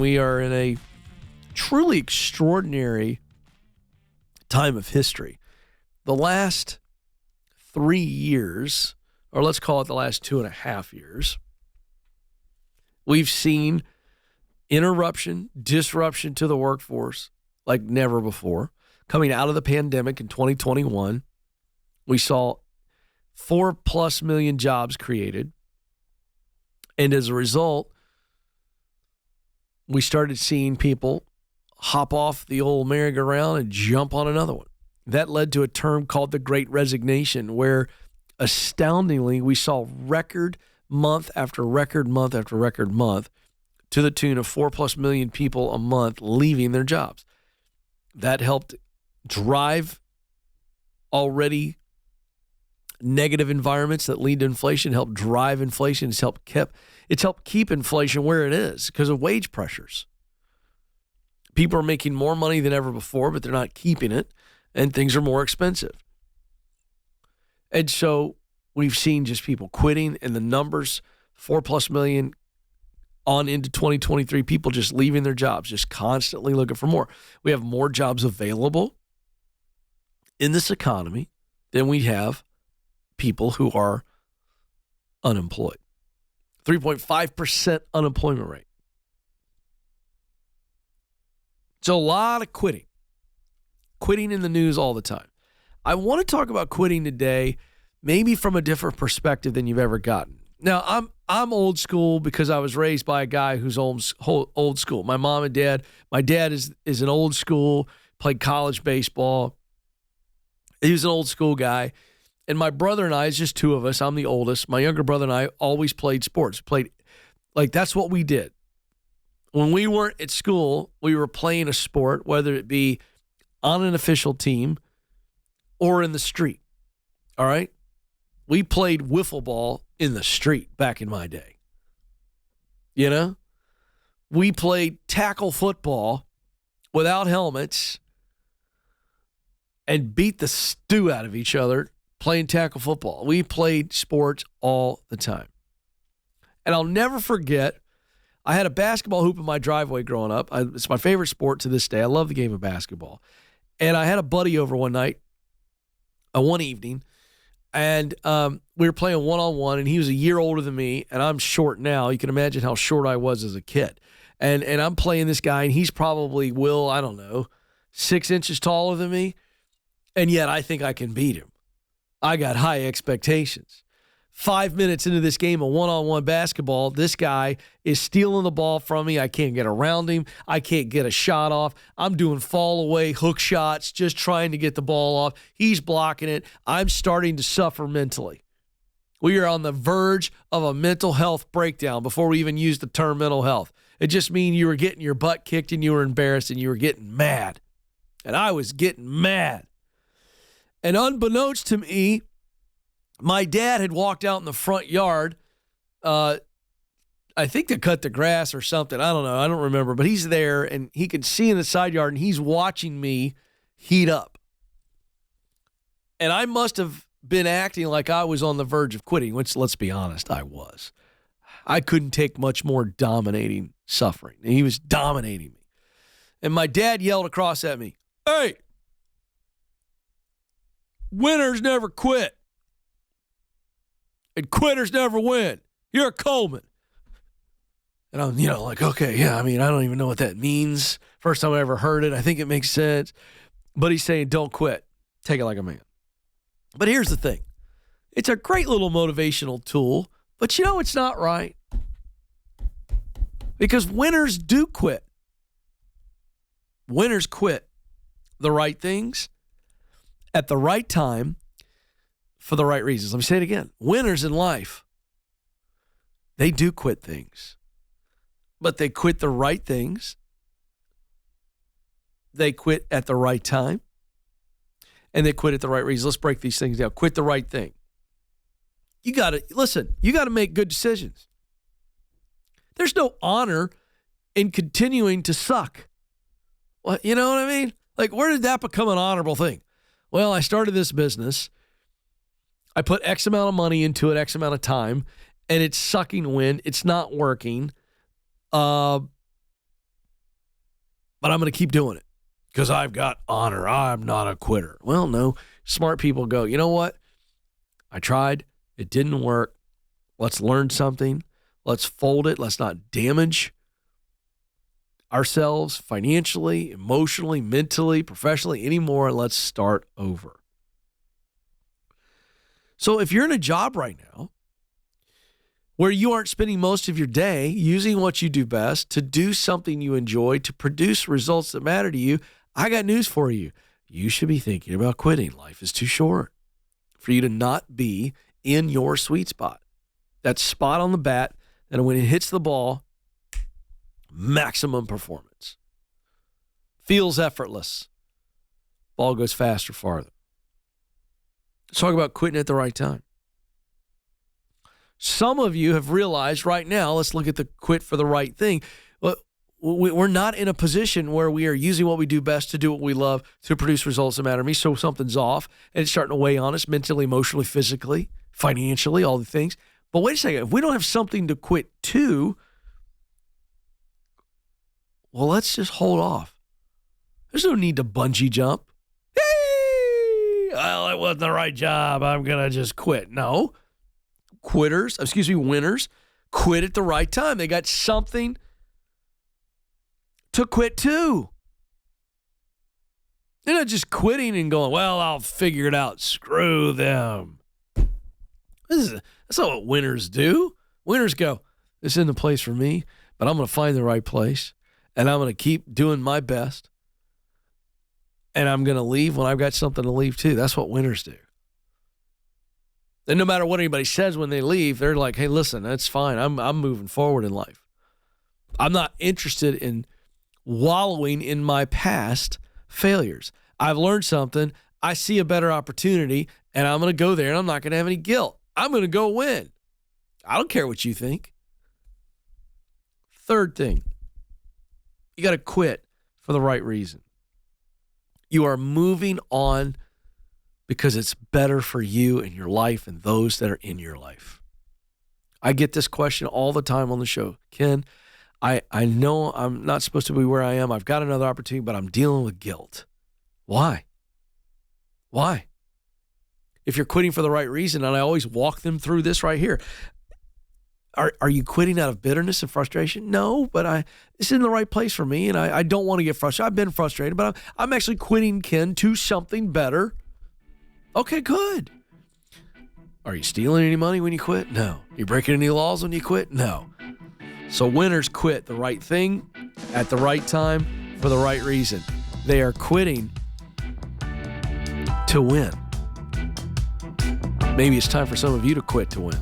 we are in a truly extraordinary time of history. The last 3 years, or let's call it the last 2.5 years, we've seen interruption, disruption to the workforce like never before. Coming out of the pandemic in 2021, we saw 4+ million jobs created. And as a result, we started seeing people hop off the old merry-go-round and jump on another one. That led to a term called the Great Resignation, where astoundingly we saw record month after record month after record month to the tune of 4+ million people a month leaving their jobs. That helped drive already negative environments that lead to inflation, helped drive inflation. It's helped keep inflation where it is because of wage pressures. People are making more money than ever before, but they're not keeping it, and things are more expensive. And so we've seen just people quitting, and the numbers, 4+ million on into 2023, people just leaving their jobs, just constantly looking for more. We have more jobs available in this economy than we have people who are unemployed. 3.5% unemployment rate. So a lot of quitting in the news all the time. I want to talk about quitting today, maybe from a different perspective than you've ever gotten. Now, I'm old school because I was raised by a guy who's old school. My mom and dad. My dad is an old school, played college baseball. He was an old school guy. And my brother and I, it's just two of us. I'm the oldest. My younger brother and I always played sports. That's what we did. When we weren't at school, we were playing a sport, whether it be on an official team or in the street. All right? We played wiffle ball in the street back in my day. You know? We played tackle football without helmets and beat the stew out of each other playing tackle football. We played sports all the time. And I'll never forget, I had a basketball hoop in my driveway growing up. It's my favorite sport to this day. I love the game of basketball. And I had a buddy over one evening, and we were playing one-on-one, and he was a year older than me, and I'm short now. You can imagine how short I was as a kid. And I'm playing this guy, and he's probably, 6 inches taller than me, and yet I think I can beat him. I got high expectations. 5 minutes into this game of one-on-one basketball, this guy is stealing the ball from me. I can't get around him. I can't get a shot off. I'm doing fall-away hook shots, just trying to get the ball off. He's blocking it. I'm starting to suffer mentally. We are on the verge of a mental health breakdown before we even use the term mental health. It just means you were getting your butt kicked and you were embarrassed and you were getting mad. And I was getting mad. And unbeknownst to me, my dad had walked out in the front yard, I think to cut the grass or something. I don't know. I don't remember. But he's there, and he can see in the side yard, and he's watching me heat up. And I must have been acting like I was on the verge of quitting, which, let's be honest, I was. I couldn't take much more dominating suffering. And he was dominating me. And my dad yelled across at me, "Hey, winners never quit. And quitters never win. You're a Coleman." And I'm, okay, yeah, I don't even know what that means. First time I ever heard it. I think it makes sense. But he's saying, don't quit. Take it like a man. But here's the thing. It's a great little motivational tool, but it's not right. Because winners do quit. Winners quit the right things at the right time for the right reasons. Let me say it again. Winners in life, they do quit things, but they quit the right things. They quit at the right time, and they quit at the right reasons. Let's break these things down. Quit the right thing. You got to make good decisions. There's no honor in continuing to suck. Well, you know what I mean? Like, where did that become an honorable thing? Well, I started this business. I put X amount of money into it, X amount of time, and it's sucking wind. It's not working. but I'm going to keep doing it because I've got honor. I'm not a quitter. Well, no. Smart people go, you know what? I tried. It didn't work. Let's learn something. Let's fold it. Let's not damage ourselves financially, emotionally, mentally, professionally anymore. Let's start over. So if you're in a job right now where you aren't spending most of your day using what you do best to do something you enjoy, to produce results that matter to you, I got news for you. You should be thinking about quitting. Life is too short for you to not be in your sweet spot. That spot on the bat, and when it hits the ball, maximum performance. Feels effortless. Ball goes faster, farther. Let's talk about quitting at the right time. Some of you have realized right now, let's look at the quit for the right thing. We're not in a position where we are using what we do best to do what we love to produce results that matter to me. So something's off and it's starting to weigh on us mentally, emotionally, physically, financially, all the things. But wait a second, if we don't have something to quit to, well, let's just hold off. There's no need to bungee jump. Hey, well, it wasn't the right job. I'm going to just quit. No. Winners quit at the right time. They got something to quit to. They're not just quitting and going, well, I'll figure it out. Screw them. That's not what winners do. Winners go, this isn't the place for me, but I'm going to find the right place, and I'm going to keep doing my best, and I'm going to leave when I've got something to leave too. That's what winners do. And no matter what anybody says when they leave, they're like, hey, listen, that's fine. I'm moving forward in life. I'm not interested in wallowing in my past failures. I've learned something. I see a better opportunity, and I'm going to go there, and I'm not going to have any guilt. I'm going to go win. I don't care what you think. Third thing, you got to quit for the right reason. You are moving on because it's better for you and your life and those that are in your life. I get this question all the time on the show. Ken, I know I'm not supposed to be where I am. I've got another opportunity, but I'm dealing with guilt. Why? Why? If you're quitting for the right reason, and I always walk them through this right here. Are you quitting out of bitterness and frustration? No, but this isn't the right place for me, and I don't want to get frustrated. I've been frustrated, but I'm actually quitting, Ken, to something better. Okay, good. Are you stealing any money when you quit? No. Are you breaking any laws when you quit? No. So winners quit the right thing at the right time for the right reason. They are quitting to win. Maybe it's time for some of you to quit to win.